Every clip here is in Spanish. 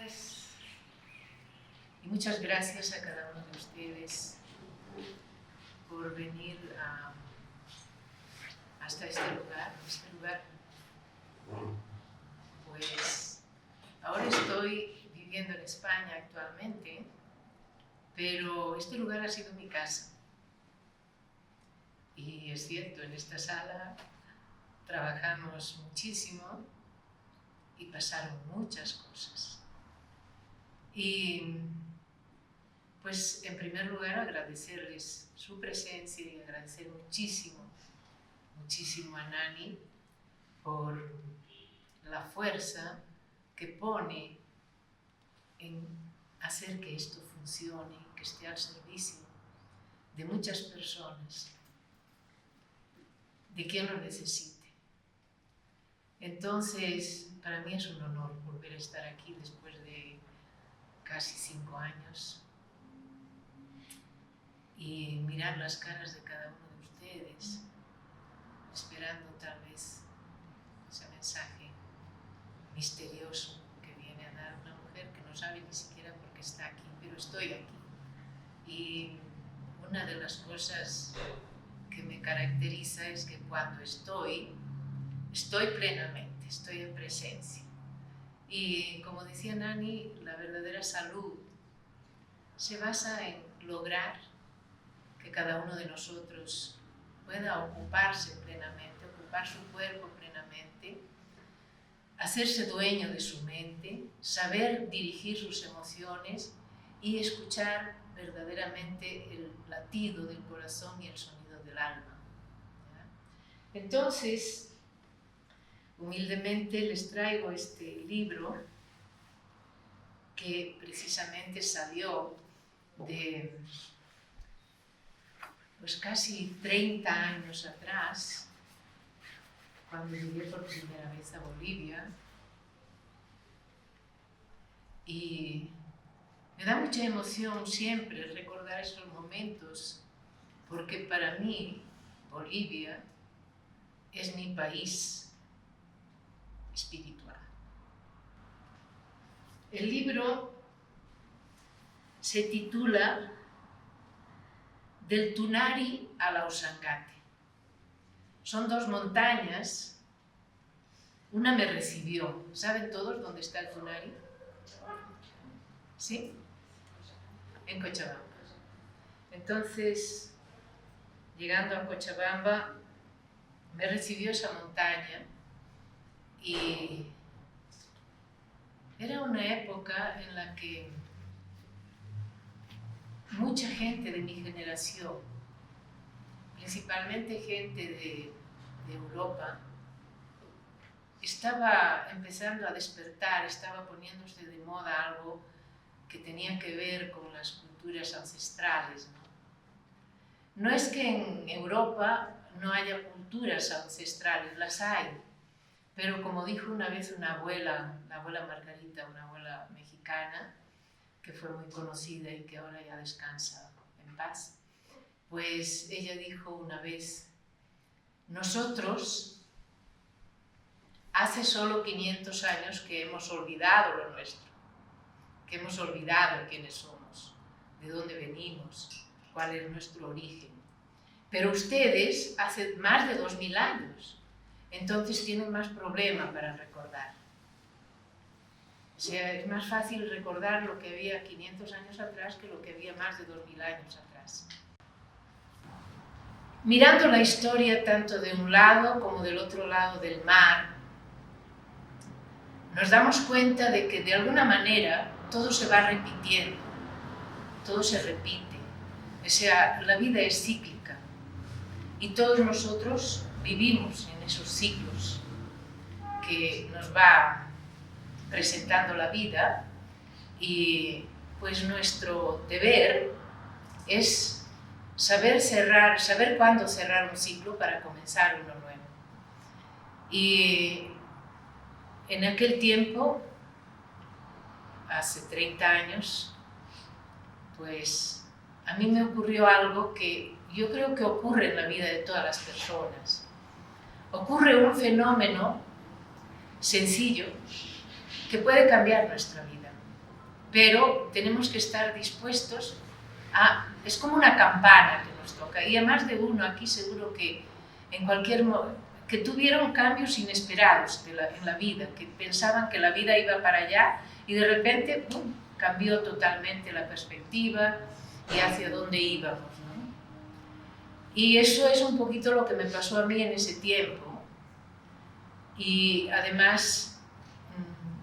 gracias. Y muchas gracias a cada uno de ustedes por venir hasta este lugar. Pues ahora estoy viviendo en España actualmente, pero este lugar ha sido mi casa. Y es cierto, en esta sala trabajamos muchísimo y pasaron muchas cosas. Y pues en primer lugar agradecerles su presencia y agradecer muchísimo a Nani por la fuerza que pone en hacer que esto funcione, que esté al servicio de muchas personas, de quien lo necesite. Entonces, para mí es un honor volver a estar aquí después de casi 5 años y mirar las caras de cada uno de ustedes, esperando tal vez ese mensaje misterioso que viene a dar una mujer que no sabe ni siquiera por qué está aquí, pero estoy aquí. Y una de las cosas que me caracteriza es que cuando estoy plenamente, estoy en presencia. Y como decía Nani, la verdadera salud se basa en lograr que cada uno de nosotros pueda ocuparse plenamente, ocupar su cuerpo plenamente, hacerse dueño de su mente, saber dirigir sus emociones y escuchar verdaderamente el latido del corazón y el sonido del alma. ¿Ya? Entonces, humildemente les traigo este libro que precisamente salió de pues casi 30 años atrás, cuando llegué por primera vez a Bolivia, y me da mucha emoción siempre recordar estos momentos, porque para mí Bolivia es mi país espiritual. El libro se titula Del Tunari a la Usangate. Son 2 montañas, una me recibió. ¿Saben todos dónde está el Tunari? ¿Sí? En Cochabamba. Entonces, llegando a Cochabamba, me recibió esa montaña y era una época en la que mucha gente de mi generación, principalmente gente de Europa, estaba empezando a despertar, estaba poniéndose de moda algo que tenía que ver con las culturas ancestrales, ¿no? No es que en Europa no haya culturas ancestrales, las hay, pero como dijo una vez una abuela, la abuela Margarita, una abuela mexicana, que fue muy conocida y que ahora ya descansa en paz, pues ella dijo una vez: nosotros hace solo 500 años que hemos olvidado lo nuestro, que hemos olvidado quiénes somos, de dónde venimos, cuál es nuestro origen. Pero ustedes hace más de 2000 años, entonces tienen más problema para recordar. O sea, es más fácil recordar lo que había 500 años atrás que lo que había más de 2000 años atrás. Mirando la historia tanto de un lado como del otro lado del mar, nos damos cuenta de que de alguna manera todo se va repitiendo, todo se repite. O sea, la vida es cíclica y todos nosotros vivimos en esos ciclos que nos va presentando la vida, y pues nuestro deber es saber cuándo cerrar un ciclo para comenzar uno nuevo. Y en aquel tiempo, hace 30 años, pues a mí me ocurrió algo que yo creo que ocurre en la vida de todas las personas. Ocurre un fenómeno sencillo que puede cambiar nuestra vida. pero tenemos que estar dispuestos a... Es como una campana que nos toca, y a más de uno aquí seguro que en cualquier que tuvieron cambios inesperados en la vida, que pensaban que la vida iba para allá y de repente ¡pum!, cambió totalmente la perspectiva y hacia dónde íbamos, ¿no? Y eso es un poquito lo que me pasó a mí en ese tiempo. Y además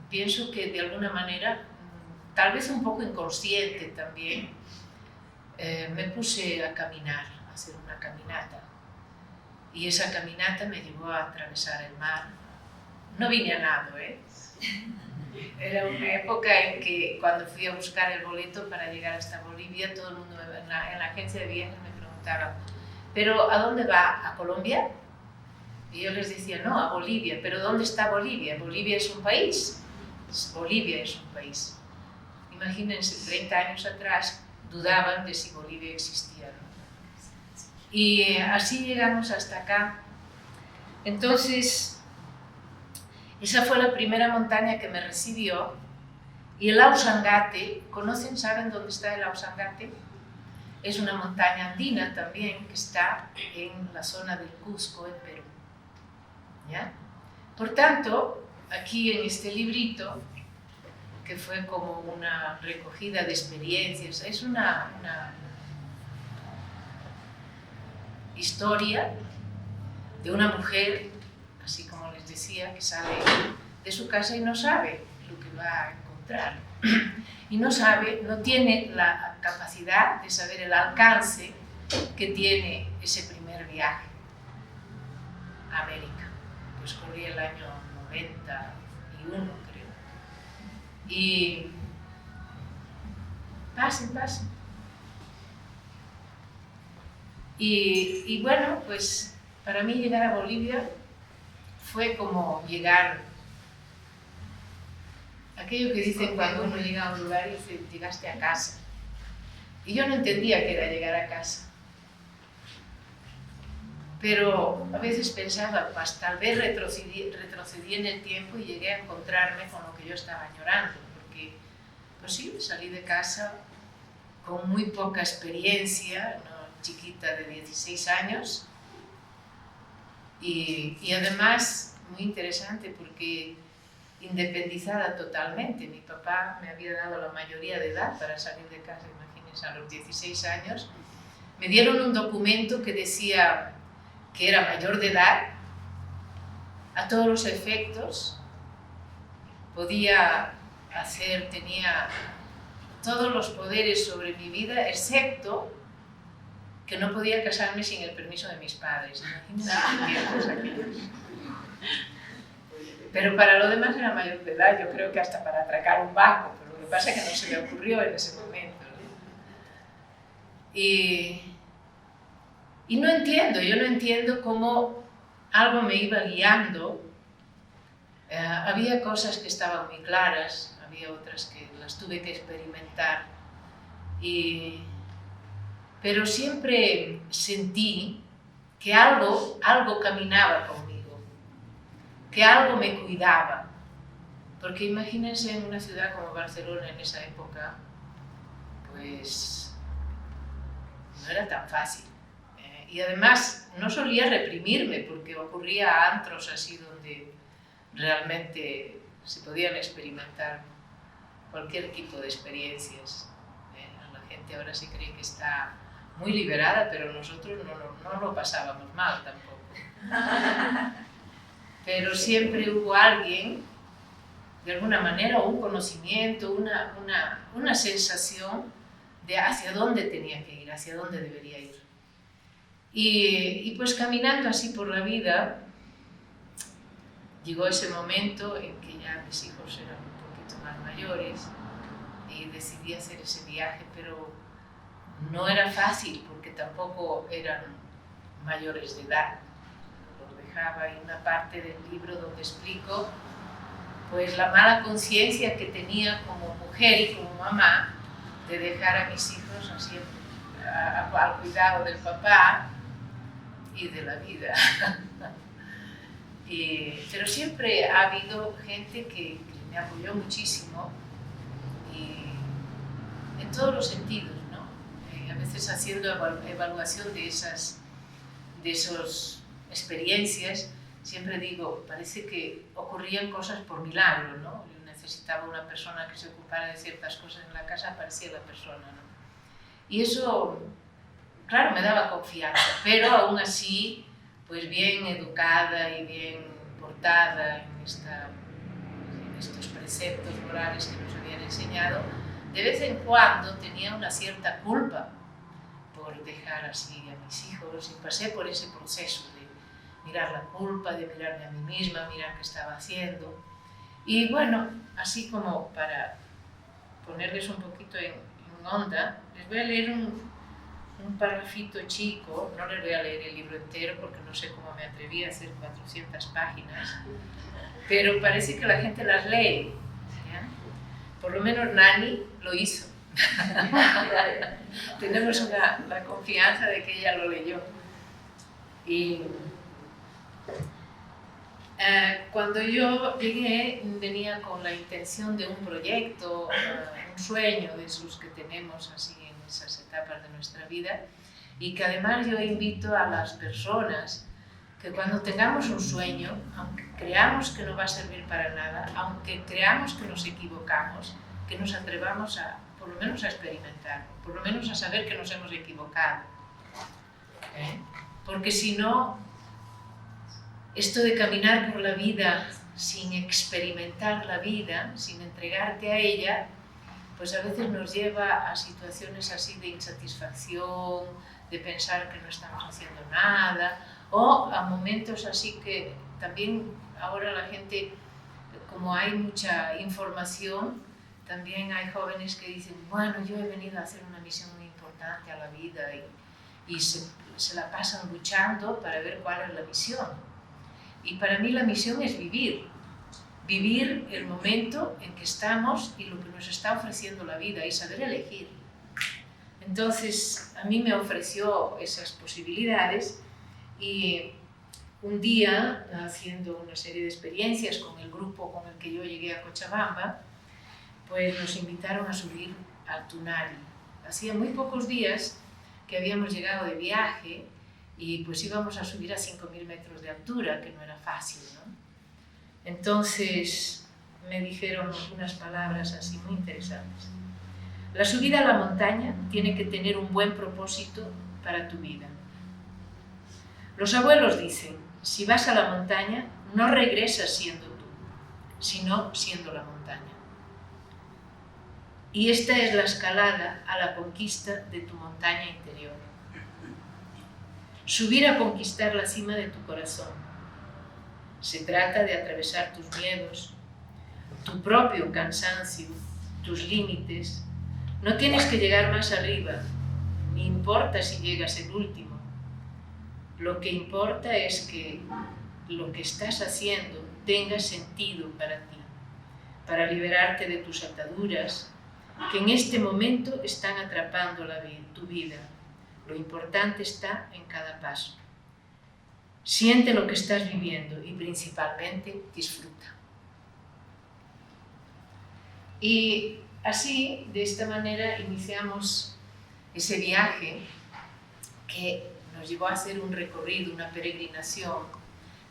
pienso que de alguna manera, tal vez un poco inconsciente también, me puse a caminar, a hacer una caminata. Y esa caminata me llevó a atravesar el mar. No vine a nado, ¿eh? Era una época en que cuando fui a buscar el boleto para llegar hasta Bolivia, todo el mundo en la agencia de viajes me preguntaba, ¿pero a dónde va? ¿A Colombia? Y yo les decía, no, a Bolivia. ¿Pero dónde está Bolivia? ¿Bolivia es un país? Bolivia es un país. Imagínense, 30 años atrás dudaban de si Bolivia existía, ¿no? Y así llegamos hasta acá. Entonces, esa fue la primera montaña que me recibió. Y el Ausangate, ¿conocen, saben dónde está el Ausangate? Es una montaña andina también que está en la zona del Cusco, en Perú. ¿Ya? Por tanto, aquí en este librito, que fue como una recogida de experiencias, es una historia de una mujer, así como les decía, que sale de su casa y no sabe lo que va a encontrar. Y no sabe, no tiene la capacidad de saber el alcance que tiene ese primer viaje a América. Pues corría el año 91, creo. Y pasen. Y bueno, pues para mí llegar a Bolivia fue como llegar, aquello que dicen cuando uno llega a un lugar y dice, llegaste a casa. Y yo no entendía qué era llegar a casa. Pero a veces pensaba, pues tal vez retrocedí en el tiempo y llegué a encontrarme con lo que yo estaba añorando, porque pues sí, salí de casa con muy poca experiencia, ¿no? Chiquita de 16 años, y además muy interesante porque independizada totalmente. Mi papá me había dado la mayoría de edad para salir de casa, imagínense, a los 16 años. Me dieron un documento que decía que era mayor de edad, a todos los efectos, podía hacer, tenía todos los poderes sobre mi vida, excepto que no podía casarme sin el permiso de mis padres. Imagínense aquellos. Pero para lo demás era mayor de edad, yo creo que hasta para atracar un banco, pero lo que pasa es que no se me ocurrió en ese momento, ¿no? Y no entiendo, yo no entiendo cómo algo me iba guiando. Había cosas que estaban muy claras, había otras que las tuve que experimentar, pero siempre sentí que algo caminaba conmigo, que algo me cuidaba. Porque imagínense en una ciudad como Barcelona en esa época, pues no era tan fácil. Y además no solía reprimirme porque ocurría a antros así donde realmente se podían experimentar cualquier tipo de experiencias. La gente ahora se cree que está muy liberada, pero nosotros no lo pasábamos mal tampoco. Pero siempre hubo alguien, de alguna manera, un conocimiento, una sensación de hacia dónde tenía que ir, hacia dónde debería ir. Y pues caminando así por la vida, llegó ese momento en que ya mis hijos eran un poquito más mayores y decidí hacer ese viaje, pero no era fácil porque tampoco eran mayores de edad. Los dejaba en una parte del libro donde explico pues la mala conciencia que tenía como mujer y como mamá de dejar a mis hijos así al cuidado del papá y de la vida. Pero siempre ha habido gente que me apoyó muchísimo en todos los sentidos, ¿no? A veces haciendo evaluación de esas experiencias, siempre digo, parece que ocurrían cosas por milagro, ¿no? Yo necesitaba una persona que se ocupara de ciertas cosas en la casa, aparecía la persona, ¿no? Y eso, claro, me daba confianza, pero aún así, pues bien educada y bien portada en estos preceptos morales que nos habían enseñado, de vez en cuando tenía una cierta culpa por dejar así a mis hijos, y pasé por ese proceso de mirar la culpa, de mirarme a mí misma, mirar qué estaba haciendo. Y bueno, así como para ponerles un poquito en onda, les voy a leer un parrafito chico, no les voy a leer el libro entero porque no sé cómo me atreví a hacer 400 páginas, pero parece que la gente las lee, ¿ya? Por lo menos Nani lo hizo. Tenemos la confianza de que ella lo leyó. Y cuando yo llegué, venía con la intención de un proyecto, un sueño de esos que tenemos así en esas etapas de nuestra vida, y que además yo invito a las personas que cuando tengamos un sueño, aunque creamos que no va a servir para nada, aunque creamos que nos equivocamos, que nos atrevamos a, por lo menos a experimentar, por lo menos a saber que nos hemos equivocado. Porque si no, esto de caminar por la vida sin experimentar la vida, sin entregarte a ella, pues a veces nos lleva a situaciones así de insatisfacción, de pensar que no estamos haciendo nada, o a momentos así que también ahora la gente, como hay mucha información, también hay jóvenes que dicen, bueno, yo he venido a hacer una misión muy importante a la vida, y se la pasan luchando para ver cuál es la misión. Y para mí la misión es vivir el momento en que estamos y lo que nos está ofreciendo la vida, y saber elegir. Entonces, a mí me ofreció esas posibilidades, y un día, haciendo una serie de experiencias con el grupo con el que yo llegué a Cochabamba, pues nos invitaron a subir al Tunari. Hacía muy pocos días que habíamos llegado de viaje, y pues íbamos a subir a 5.000 metros de altura, que no era fácil, ¿no? Entonces me dijeron unas palabras así muy interesantes. La subida a la montaña tiene que tener un buen propósito para tu vida. Los abuelos dicen, si vas a la montaña, no regresas siendo tú, sino siendo la montaña. Y esta es la escalada a la conquista de tu montaña interior. Subir a conquistar la cima de tu corazón. Se trata de atravesar tus miedos, tu propio cansancio, tus límites. No tienes que llegar más arriba, ni importa si llegas el último. Lo que importa es que lo que estás haciendo tenga sentido para ti, para liberarte de tus ataduras, que en este momento están atrapando tu vida. Lo importante está en cada paso. Siente lo que estás viviendo y principalmente disfruta. Y así, de esta manera, iniciamos ese viaje que nos llevó a hacer un recorrido, una peregrinación.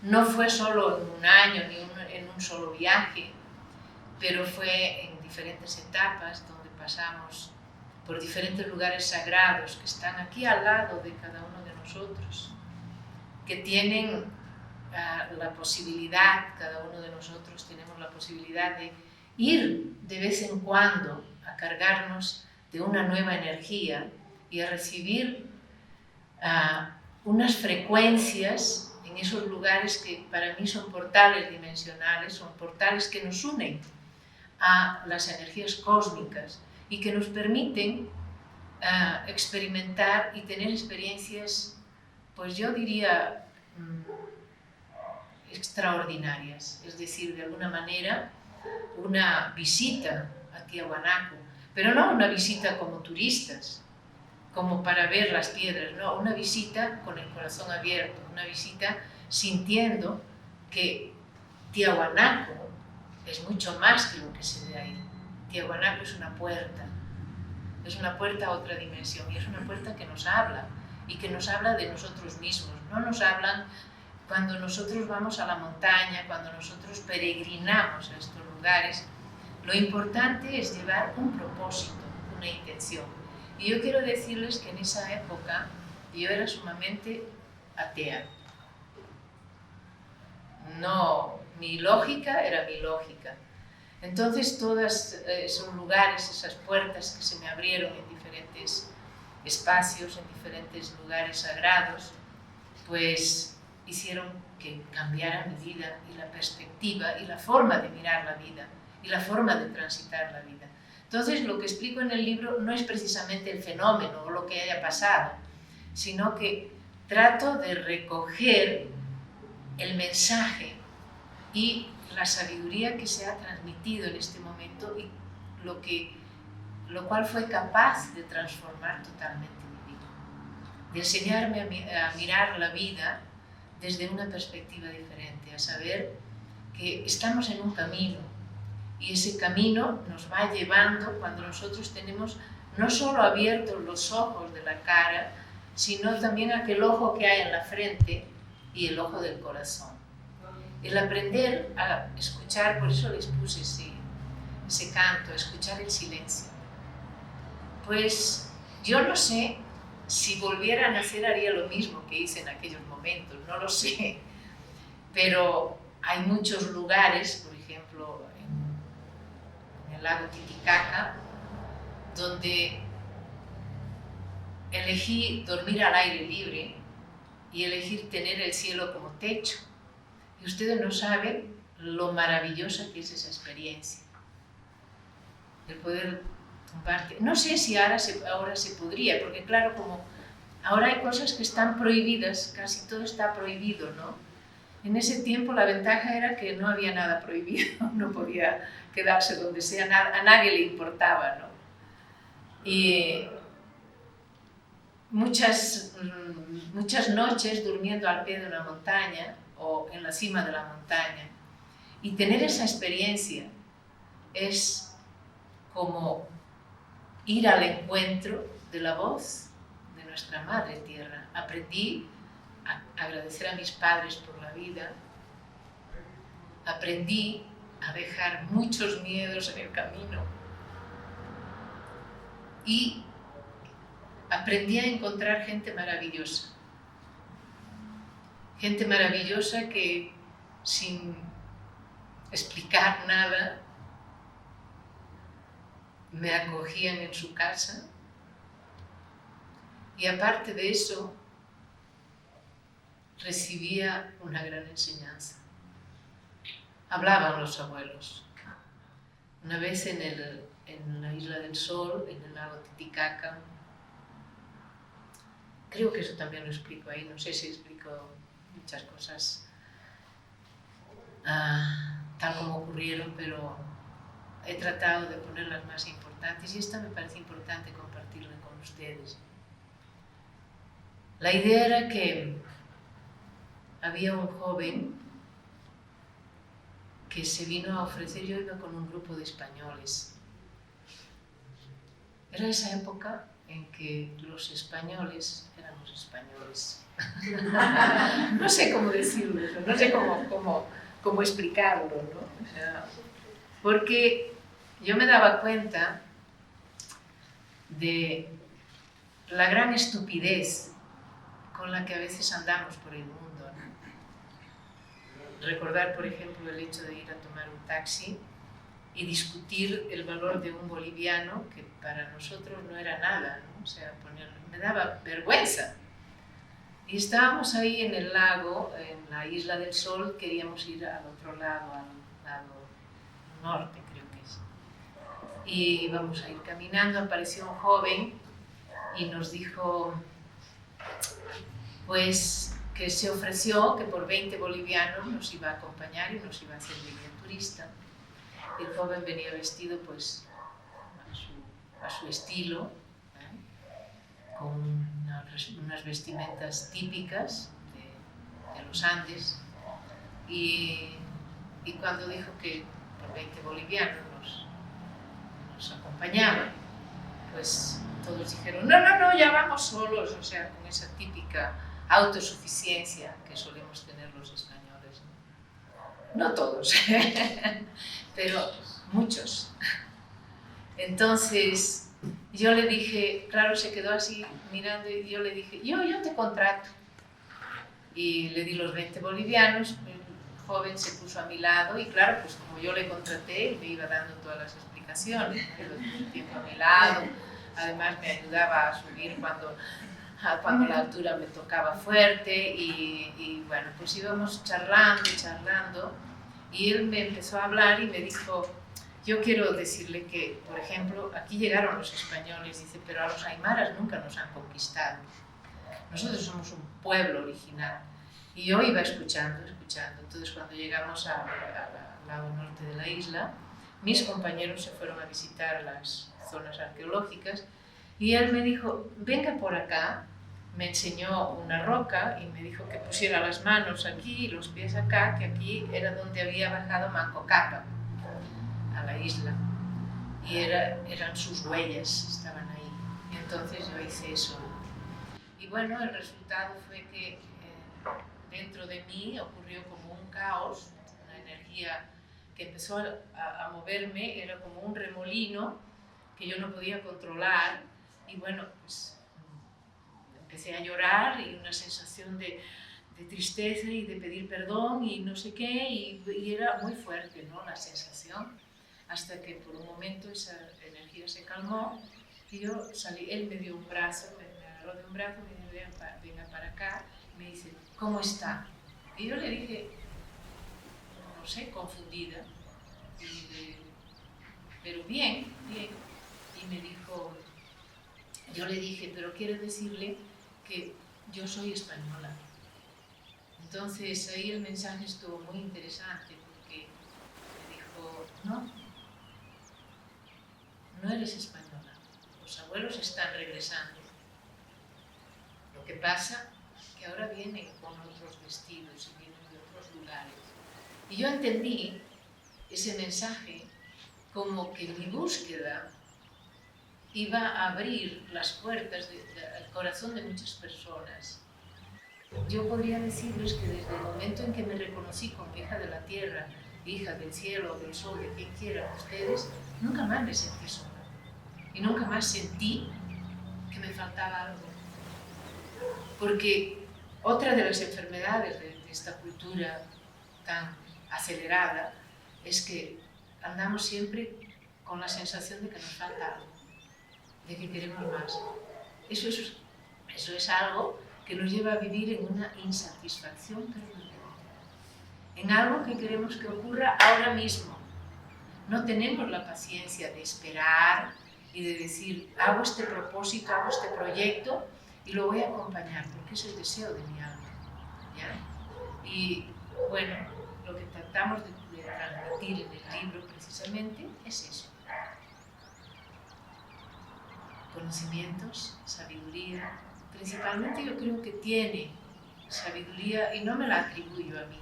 No fue solo en un año ni en un solo viaje, pero fue en diferentes etapas donde pasamos por diferentes lugares sagrados que están aquí al lado de cada uno de nosotros, que tienen la posibilidad, cada uno de nosotros tenemos la posibilidad de ir de vez en cuando a cargarnos de una nueva energía y a recibir unas frecuencias en esos lugares que para mí son portales dimensionales, son portales que nos unen a las energías cósmicas y que nos permiten experimentar y tener experiencias, pues yo diría, extraordinarias. Es decir, de alguna manera, una visita a Tiahuanaco, pero no una visita como turistas, como para ver las piedras, no, una visita con el corazón abierto, una visita sintiendo que Tiahuanaco es mucho más que lo que se ve ahí. Tiahuanaco es una puerta. es una puerta a otra dimensión y es una puerta que nos habla y que nos habla de nosotros mismos. No nos hablan cuando nosotros vamos a la montaña, cuando nosotros peregrinamos a estos lugares. Lo importante es llevar un propósito, una intención. Y yo quiero decirles que en esa época yo era sumamente atea. No, mi lógica era mi lógica. Entonces todos esos lugares, esas puertas que se me abrieron en diferentes espacios, en diferentes lugares sagrados, pues hicieron que cambiara mi vida y la perspectiva y la forma de mirar la vida y la forma de transitar la vida. Entonces lo que explico en el libro no es precisamente el fenómeno o lo que haya pasado, sino que trato de recoger el mensaje y la sabiduría que se ha transmitido en este momento y lo cual fue capaz de transformar totalmente mi vida, de enseñarme a mirar la vida desde una perspectiva diferente, a saber que estamos en un camino y ese camino nos va llevando cuando nosotros tenemos no solo abiertos los ojos de la cara, sino también aquel ojo que hay en la frente y el ojo del corazón. El aprender a escuchar, por eso les puse ese canto, a escuchar el silencio. Pues yo no sé si volviera a nacer haría lo mismo que hice en aquellos momentos, no lo sé, pero hay muchos lugares, por ejemplo en el lago Titicaca, donde elegí dormir al aire libre y elegir tener el cielo como techo. Y ustedes no saben lo maravillosa que es esa experiencia. El poder tumbarte. No sé si ahora se podría, porque claro, como ahora hay cosas que están prohibidas, casi todo está prohibido, ¿no? En ese tiempo la ventaja era que no había nada prohibido, no podía quedarse donde sea, a nadie le importaba, ¿no? Y muchas noches durmiendo al pie de una montaña o en la cima de la montaña. Y tener esa experiencia es como ir al encuentro de la voz de nuestra Madre Tierra. Aprendí a agradecer a mis padres por la vida, aprendí a dejar muchos miedos en el camino y aprendí a encontrar gente maravillosa que sin explicar nada me acogían en su casa y aparte de eso recibía una gran enseñanza. Hablaban los abuelos. Una vez en la Isla del Sol, en el lago Titicaca, creo que eso también lo explico ahí, no sé si explico muchas cosas tal como ocurrieron, pero he tratado de poner las más importantes y esta me parece importante compartirla con ustedes. La idea era que había un joven que se vino a ofrecer, yo iba con un grupo de españoles. Era esa época en que los españoles éramos españoles. No sé cómo decirlo eso, no sé cómo explicarlo, ¿no? O sea, porque yo me daba cuenta de la gran estupidez con la que a veces andamos por el mundo, ¿no? Recordar, por ejemplo, el hecho de ir a tomar un taxi y discutir el valor de un boliviano que para nosotros no era nada, ¿no? O sea, me daba vergüenza. Y estábamos ahí en el lago, en la Isla del Sol, queríamos ir al otro lado, al lado norte, creo que es. Y íbamos a ir caminando, apareció un joven y nos dijo, pues, que se ofreció que por 20 bolivianos nos iba a acompañar y nos iba a hacer de guía turista. El joven venía vestido pues a su estilo, con unas vestimentas típicas de los Andes y cuando dijo que por 20 bolivianos nos acompañaba, pues todos dijeron, no, ya vamos solos, o sea, con esa típica autosuficiencia que solemos tener los españoles. No todos, pero muchos. Entonces yo le dije, claro, se quedó así mirando y yo le dije, yo te contrato. Y le di los 20 bolivianos, el joven se puso a mi lado y claro, pues como yo le contraté, él me iba dando todas las explicaciones, iba todo el tiempo a mi lado, además me ayudaba a subir cuando la altura me tocaba fuerte y bueno, pues íbamos charlando y él me empezó a hablar y me dijo, yo quiero decirle que, por ejemplo, aquí llegaron los españoles, dice, pero a los aymaras nunca nos han conquistado. Nosotros somos un pueblo original. Y yo iba escuchando. Entonces, cuando llegamos al lado norte de la isla, mis compañeros se fueron a visitar las zonas arqueológicas y él me dijo, venga por acá. Me enseñó una roca y me dijo que pusiera las manos aquí y los pies acá, que aquí era donde había bajado Manco Cápac a la isla. Y eran sus huellas, estaban ahí. Y entonces yo hice eso. Y bueno, el resultado fue que dentro de mí ocurrió como un caos, una energía que empezó a moverme, era como un remolino que yo no podía controlar y bueno, pues empecé a llorar y una sensación de tristeza y de pedir perdón y no sé qué y era muy fuerte, ¿no?, la sensación, hasta que por un momento esa energía se calmó y yo salí, él me dio un brazo, me agarró de un brazo, me dijo, venga para acá, y me dice, ¿cómo está? Y yo le dije, no sé, confundida, pero bien. Y me dijo, yo le dije, pero quiero decirle que yo soy española. Entonces ahí el mensaje estuvo muy interesante porque me dijo, no eres española, los abuelos están regresando. Lo que pasa es que ahora vienen con otros vestidos y vienen de otros lugares. Y yo entendí ese mensaje como que mi búsqueda iba a abrir las puertas del corazón de muchas personas. Yo podría decirles que desde el momento en que me reconocí como hija de la tierra, hija del cielo, del sol, de quien quieran ustedes, nunca más me sentí sola. Y nunca más sentí que me faltaba algo. Porque otra de las enfermedades de esta cultura tan acelerada es que andamos siempre con la sensación de que nos falta algo, de que queremos más. Eso es algo que nos lleva a vivir en una insatisfacción permanente, en algo que queremos que ocurra ahora mismo. No tenemos la paciencia de esperar y de decir, hago este propósito, hago este proyecto y lo voy a acompañar, porque es el deseo de mi alma, ¿ya? Y bueno, lo que tratamos de transmitir en el libro precisamente es eso. Conocimientos, sabiduría. Principalmente yo creo que tiene sabiduría y no me la atribuyo a mí,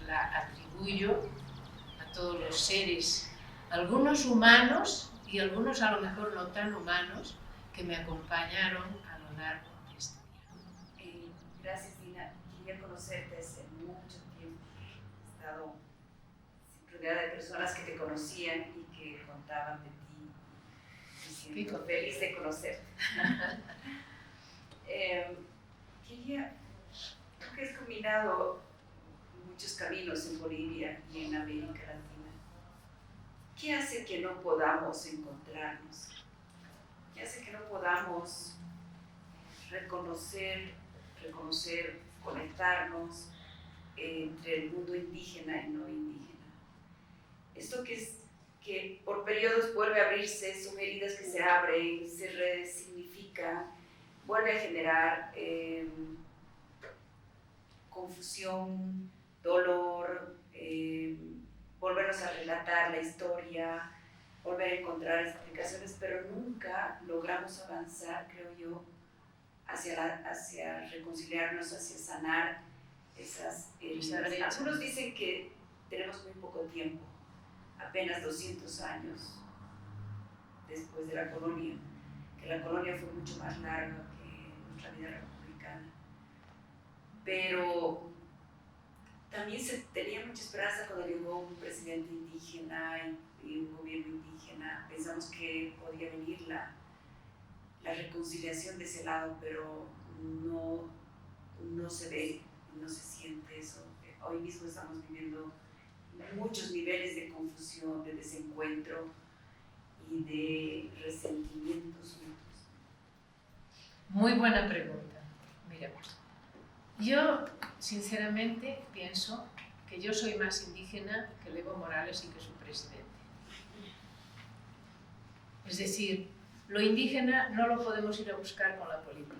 la atribuyo a todos los seres, algunos humanos y algunos a lo mejor no tan humanos, que me acompañaron a lo largo de este viaje. Gracias, Dina. Quería conocerte hace mucho tiempo. He estado rodeada de personas que te conocían y que contaban de ti. Me siento feliz de conocerte. Tú que has combinado muchos caminos en Bolivia y en América Latina, ¿qué hace que no podamos encontrarnos? ¿Qué hace que no podamos reconocer, conectarnos entre el mundo indígena y no indígena? Esto que por periodos vuelve a abrirse, son heridas que se abren, se resignifican, vuelve a generar confusión, dolor, volvernos a relatar la historia, volver a encontrar explicaciones, pero nunca logramos avanzar, creo yo, hacia reconciliarnos, hacia sanar esas heridas. Algunos dicen que tenemos muy poco tiempo, apenas 200 años, después de la colonia, que la colonia fue mucho más larga que nuestra vida republicana. Pero también se tenía mucha esperanza cuando llegó un presidente indígena y un gobierno indígena. Pensamos que podía venir la reconciliación de ese lado, pero no se ve, no se siente eso. Hoy mismo estamos viviendo muchos niveles de confusión, de desencuentro y de resentimientos. Muy buena pregunta. Mira, yo sinceramente pienso que yo soy más indígena que Evo Morales y que su presidente. Es decir, lo indígena no lo podemos ir a buscar con la política.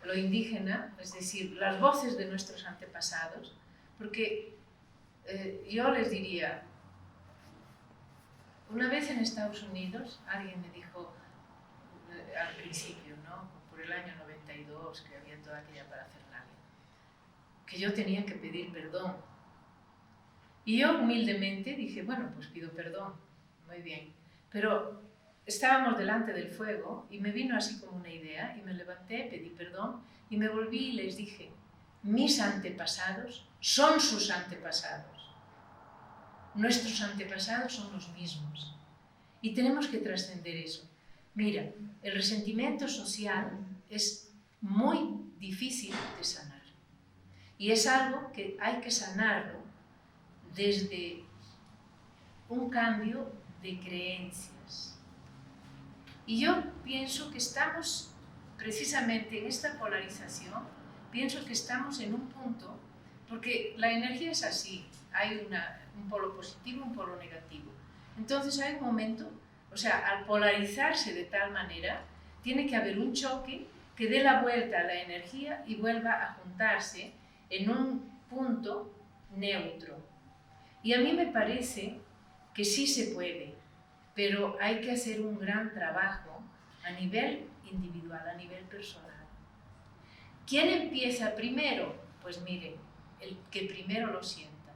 Lo indígena, es decir, las voces de nuestros antepasados, porque yo les diría, una vez en Estados Unidos alguien me dijo al principio, ¿no? Por el año 92, que había toda aquella parafernalia, que yo tenía que pedir perdón. Y yo humildemente dije, bueno, pues pido perdón, muy bien. Pero estábamos delante del fuego y me vino así como una idea y me levanté, pedí perdón y me volví y les dije, mis antepasados son sus antepasados. Nuestros antepasados son los mismos y tenemos que trascender eso. Mira, el resentimiento social es muy difícil de sanar y es algo que hay que sanarlo desde un cambio de creencias. Y yo pienso que estamos precisamente en esta polarización, pienso que estamos en un punto, porque la energía es así, hay un polo positivo y un polo negativo. Entonces hay un momento, o sea, al polarizarse de tal manera, tiene que haber un choque que dé la vuelta a la energía y vuelva a juntarse en un punto neutro. Y a mí me parece que sí se puede, pero hay que hacer un gran trabajo a nivel individual, a nivel personal. ¿Quién empieza primero? Pues mire, el que primero lo sienta.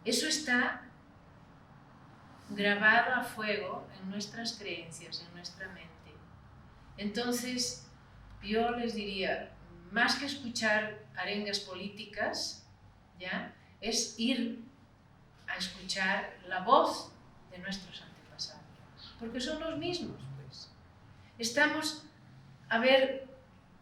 Eso está grabado a fuego en nuestras creencias, en nuestra mente. Entonces, yo les diría, más que escuchar arengas políticas, ¿ya? Es ir a escuchar la voz de nuestros antepasados, porque son los mismos, pues. Estamos a ver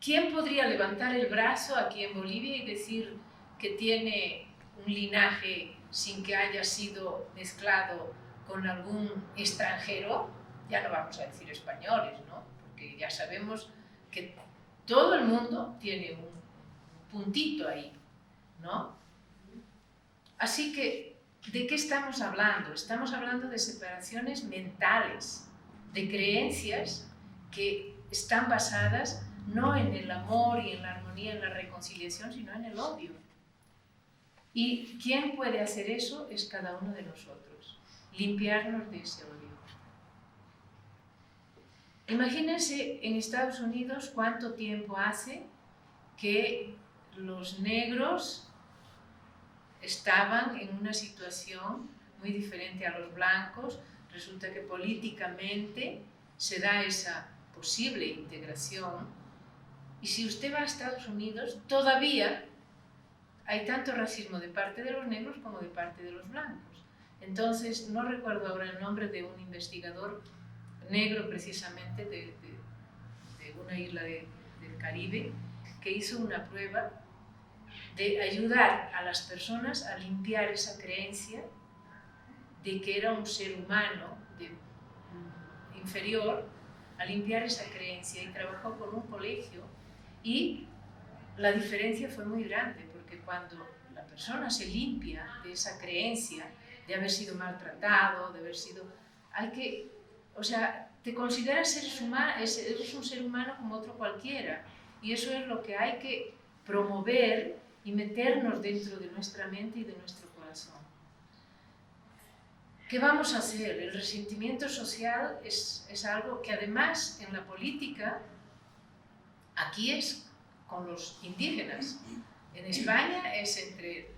quién podría levantar el brazo aquí en Bolivia y decir que tiene un linaje sin que haya sido mezclado con algún extranjero. Ya no vamos a decir españoles, ¿no? Porque ya sabemos que todo el mundo tiene un puntito ahí, ¿no? Así que, ¿de qué estamos hablando? Estamos hablando de separaciones mentales, de creencias que están basadas no en el amor y en la armonía, en la reconciliación, sino en el odio. Y quien puede hacer eso es cada uno de nosotros, limpiarnos de ese odio. Imagínense en Estados Unidos cuánto tiempo hace que los negros estaban en una situación muy diferente a los blancos. Resulta que políticamente se da esa posible integración. Y si usted va a Estados Unidos, todavía hay tanto racismo de parte de los negros como de parte de los blancos. Entonces, no recuerdo ahora el nombre de un investigador negro precisamente de una isla del Caribe, que hizo una prueba de ayudar a las personas a limpiar esa creencia de que era un ser humano inferior, a limpiar esa creencia, y trabajó con un colegio y la diferencia fue muy grande, porque cuando la persona se limpia de esa creencia de haber sido maltratado, de haber sido... O sea, te consideras eres un ser humano como otro cualquiera, y eso es lo que hay que promover y meternos dentro de nuestra mente y de nuestro corazón. ¿Qué vamos a hacer? El resentimiento social es algo que además en la política, aquí es con los indígenas, en España es entre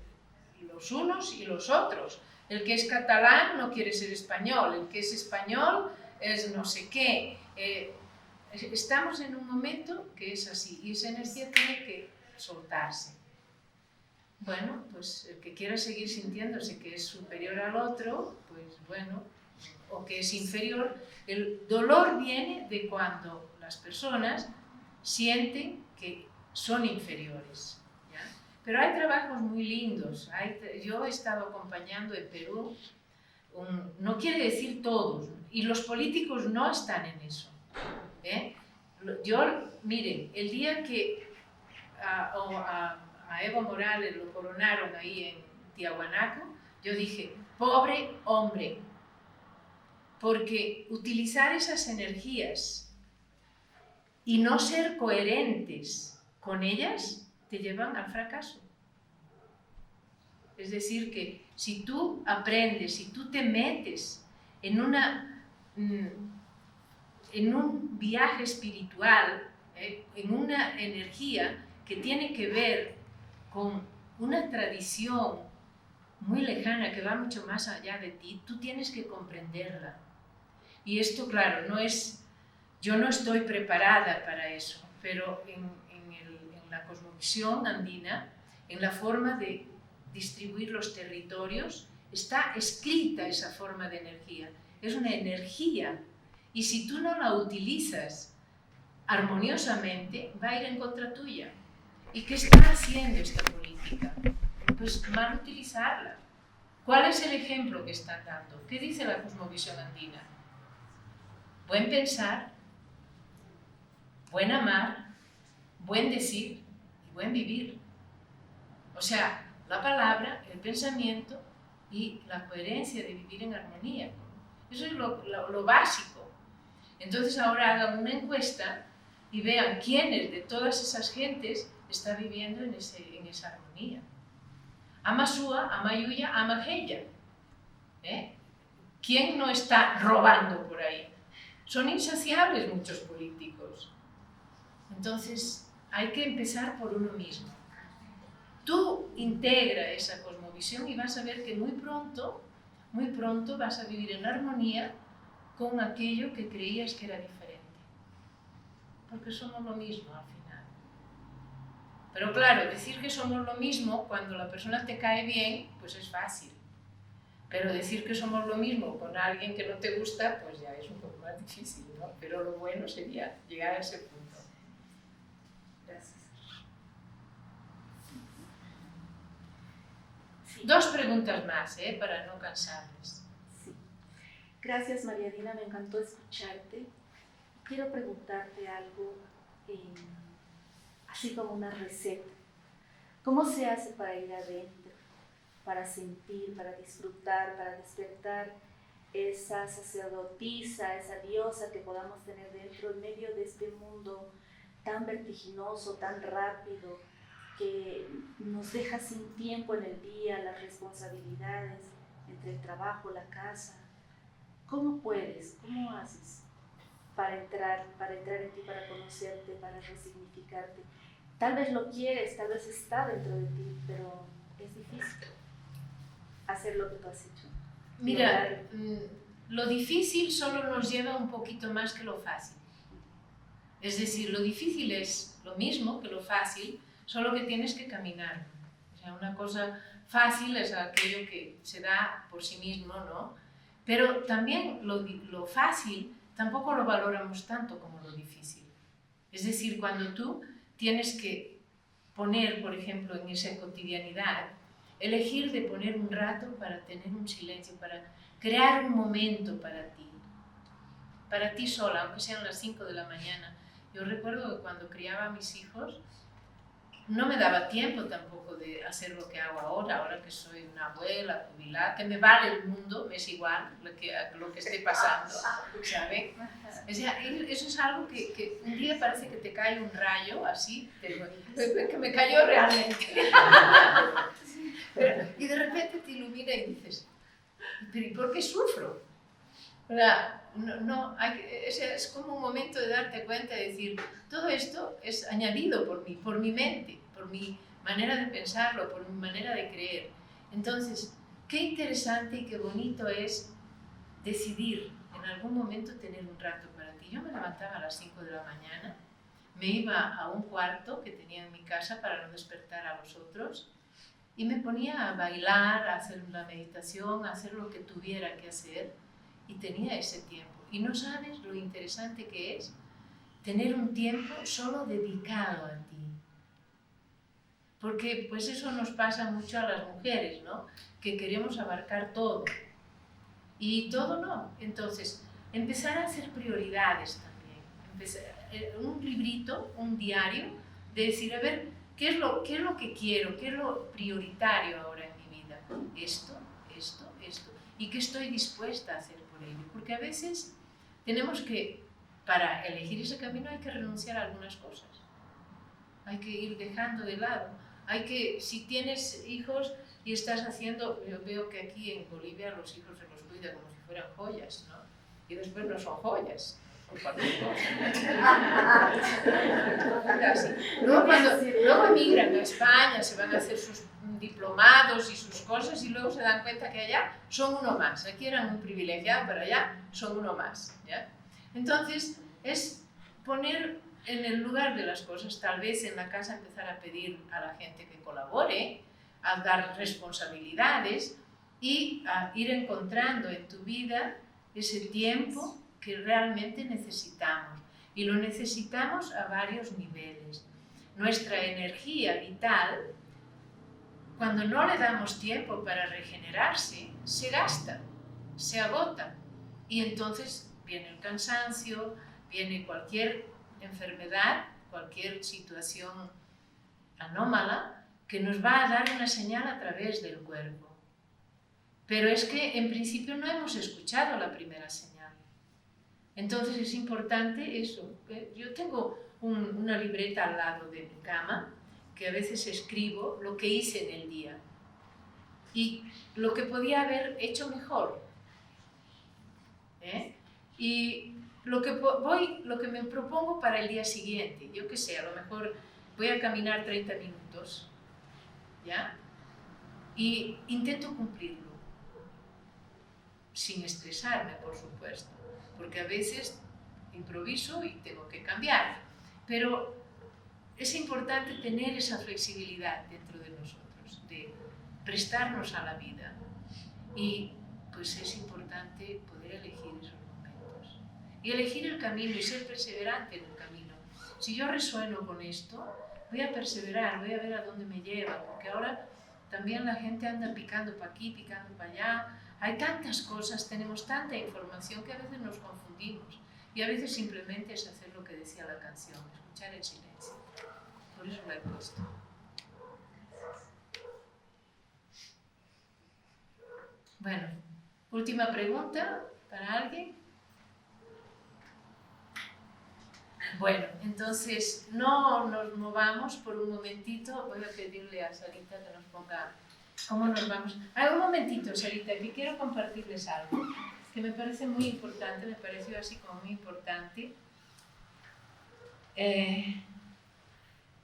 los unos y los otros, El que es catalán no quiere ser español, el que es español es no sé qué. Estamos en un momento que es así y esa energía tiene que soltarse. Bueno, pues el que quiera seguir sintiéndose que es superior al otro, pues bueno, o que es inferior, el dolor viene de cuando las personas sienten que son inferiores, ¿ya? Pero hay trabajos muy lindos. Yo he estado acompañando en Perú, no quiere decir todos, y los políticos no están en eso, ¿eh? Miren, el día que a Evo Morales lo coronaron ahí en Tiahuanaco, yo dije, pobre hombre, porque utilizar esas energías y no ser coherentes con ellas te llevan al fracaso. Es decir, que si tú aprendes, si tú te metes en un viaje espiritual, en una energía que tiene que ver con una tradición muy lejana que va mucho más allá de ti, tú tienes que comprenderla. Y esto, claro, yo no estoy preparada para eso, pero en la cosmovisión andina, en la forma de distribuir los territorios, está escrita esa forma de energía. Es una energía, y si tú no la utilizas armoniosamente, va a ir en contra tuya. ¿Y qué está haciendo esta política? Pues mal utilizarla. ¿Cuál es el ejemplo que están dando? ¿Qué dice la cosmovisión andina? Buen pensar, buen amar, buen decir y buen vivir. O sea, la palabra, el pensamiento y la coherencia de vivir en armonía. Eso es lo básico. Entonces ahora hagan una encuesta y vean quiénes de todas esas gentes está viviendo en esa armonía. Ama Sua, ama Yuya, ama Heya. ¿Quién no está robando por ahí? Son insaciables muchos políticos. Entonces hay que empezar por uno mismo. Tú integra esa cosmovisión y vas a ver que muy pronto vas a vivir en armonía con aquello que creías que era diferente. Porque somos lo mismo al final. Pero claro, decir que somos lo mismo cuando la persona te cae bien, pues es fácil. Pero decir que somos lo mismo con alguien que no te gusta, pues ya es un poco más difícil, ¿no? Pero lo bueno sería llegar a ese punto. Gracias. Sí. 2 preguntas más, para no cansarles. Sí. Gracias, María Dina, me encantó escucharte. Quiero preguntarte algo, así como una receta. ¿Cómo se hace para ir adentro, para sentir, para disfrutar, para despertar esa sacerdotisa, esa diosa que podamos tener dentro en medio de este mundo tan vertiginoso, tan rápido, que nos deja sin tiempo en el día, las responsabilidades entre el trabajo, la casa? ¿Cómo puedes, cómo haces para entrar en ti, para conocerte, para resignificarte? Tal vez lo quieres, tal vez está dentro de ti, pero es difícil hacer lo que tú has hecho. Mira, lo difícil solo nos lleva un poquito más que lo fácil. Es decir, lo difícil es lo mismo que lo fácil, solo que tienes que caminar. O sea, una cosa fácil es aquello que se da por sí mismo, ¿no? Pero también lo fácil tampoco lo valoramos tanto como lo difícil. Es decir, cuando tú tienes que poner, por ejemplo, en esa cotidianidad, elegir de poner un rato para tener un silencio, para crear un momento para ti sola, aunque sean las 5 de la mañana. Yo recuerdo que cuando criaba a mis hijos, no me daba tiempo tampoco de hacer lo que hago ahora que soy una abuela jubilada, que me vale el mundo, me es igual lo que esté pasando, ¿sabes? O sea, eso es algo que un día parece que te cae un rayo, así, que me cayó realmente. Y de repente te ilumina y dices, ¿pero y por qué sufro? O sea, es como un momento de darte cuenta y decir, todo esto es añadido por mi mente, por mi manera de pensarlo, por mi manera de creer. Entonces, qué interesante y qué bonito es decidir en algún momento tener un rato para ti. Yo me levantaba a las 5 de la mañana, me iba a un cuarto que tenía en mi casa para no despertar a los otros y me ponía a bailar, a hacer la meditación, a hacer lo que tuviera que hacer y tenía ese tiempo. Y no sabes lo interesante que es tener un tiempo solo dedicado a ti. Porque pues eso nos pasa mucho a las mujeres, ¿no? Que queremos abarcar todo. Y todo no. Entonces, empezar a hacer prioridades también. Un librito, un diario, de decir, a ver, ¿qué es lo que quiero? ¿Qué es lo prioritario ahora en mi vida? Esto. ¿Y qué estoy dispuesta a hacer por ello? Porque a veces tenemos que, para elegir ese camino, hay que renunciar a algunas cosas. Hay que ir dejando de lado. Si tienes hijos y estás haciendo, yo veo que aquí en Bolivia los hijos se los cuida como si fueran joyas, ¿no? Y después no son joyas, son cualquier cosa. Luego emigran a España, se van a hacer sus diplomados y sus cosas y luego se dan cuenta que allá son uno más. Aquí eran un privilegiado, pero allá son uno más, ¿ya? Entonces, es poner en el lugar de las cosas, tal vez en la casa empezar a pedir a la gente que colabore, a dar responsabilidades y a ir encontrando en tu vida ese tiempo que realmente necesitamos. Y lo necesitamos a varios niveles. Nuestra energía vital, cuando no le damos tiempo para regenerarse, se gasta, se agota. Y entonces viene el cansancio, viene cualquier enfermedad, cualquier situación anómala que nos va a dar una señal a través del cuerpo. Pero es que en principio no hemos escuchado la primera señal. Entonces es importante eso. Yo tengo una libreta al lado de mi cama que a veces escribo lo que hice en el día y lo que podía haber hecho mejor. Y lo que me propongo para el día siguiente, yo qué sé, a lo mejor voy a caminar 30 minutos, ¿ya? Y intento cumplirlo, sin estresarme, por supuesto, porque a veces improviso y tengo que cambiar, pero es importante tener esa flexibilidad dentro de nosotros, de prestarnos a la vida, y pues es importante poder elegir esos momentos y elegir el camino y ser perseverante en el camino. Si yo resueno con esto, voy a perseverar, voy a ver a dónde me lleva, porque ahora también la gente anda picando para aquí, picando para allá. Hay tantas cosas, tenemos tanta información que a veces nos confundimos y a veces simplemente es hacer lo que decía la canción, escuchar el silencio. Por eso la he puesto. Bueno, última pregunta para alguien. Bueno, entonces no nos movamos por un momentito. Voy a pedirle a Sarita que nos ponga cómo nos vamos. Un momentito, Sarita, que quiero compartirles algo que me parece muy importante, me pareció así como muy importante.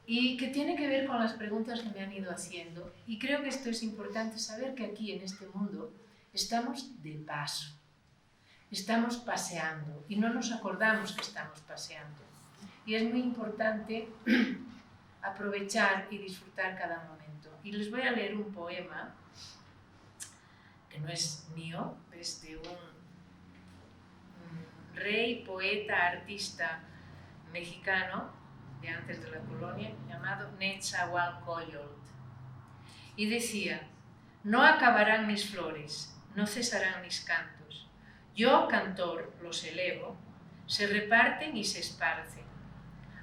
Y que tiene que ver con las preguntas que me han ido haciendo. Y creo que esto es importante saber que aquí en este mundo estamos de paso, estamos paseando y no nos acordamos que estamos paseando. Y es muy importante aprovechar y disfrutar cada momento. Y les voy a leer un poema que no es mío, es de un rey, poeta, artista mexicano de antes de la colonia, llamado Netzahualcóyotl. Y decía: no acabarán mis flores, no cesarán mis cantos. Yo, cantor, los elevo, se reparten y se esparcen.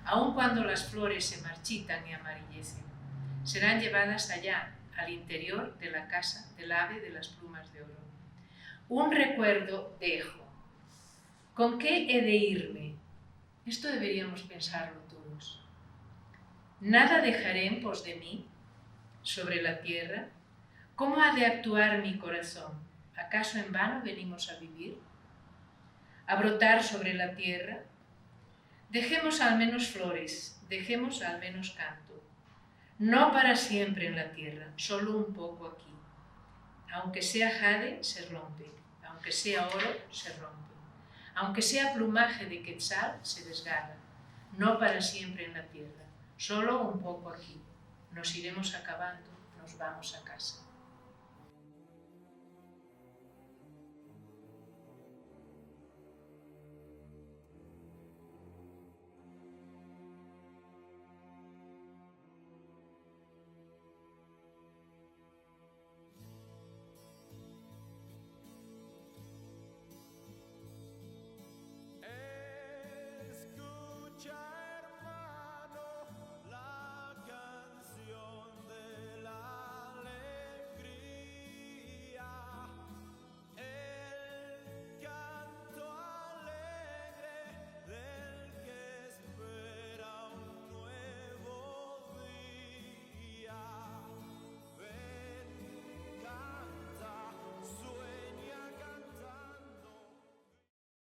Aun cuando las flores se marchitan y amarillecen, serán llevadas allá, al interior de la casa del ave de las plumas de oro. Un recuerdo dejo. ¿Con qué he de irme? Esto deberíamos pensarlo todos. Nada dejaré en pos de mí, sobre la tierra. ¿Cómo ha de actuar mi corazón? ¿Acaso en vano venimos a vivir? ¿A brotar sobre la tierra? Dejemos al menos flores, dejemos al menos canto. No para siempre en la tierra, solo un poco aquí. Aunque sea jade, se rompe. Aunque sea oro, se rompe. Aunque sea plumaje de quetzal, se desgarra. No para siempre en la tierra, solo un poco aquí. Nos iremos acabando, nos vamos a casa.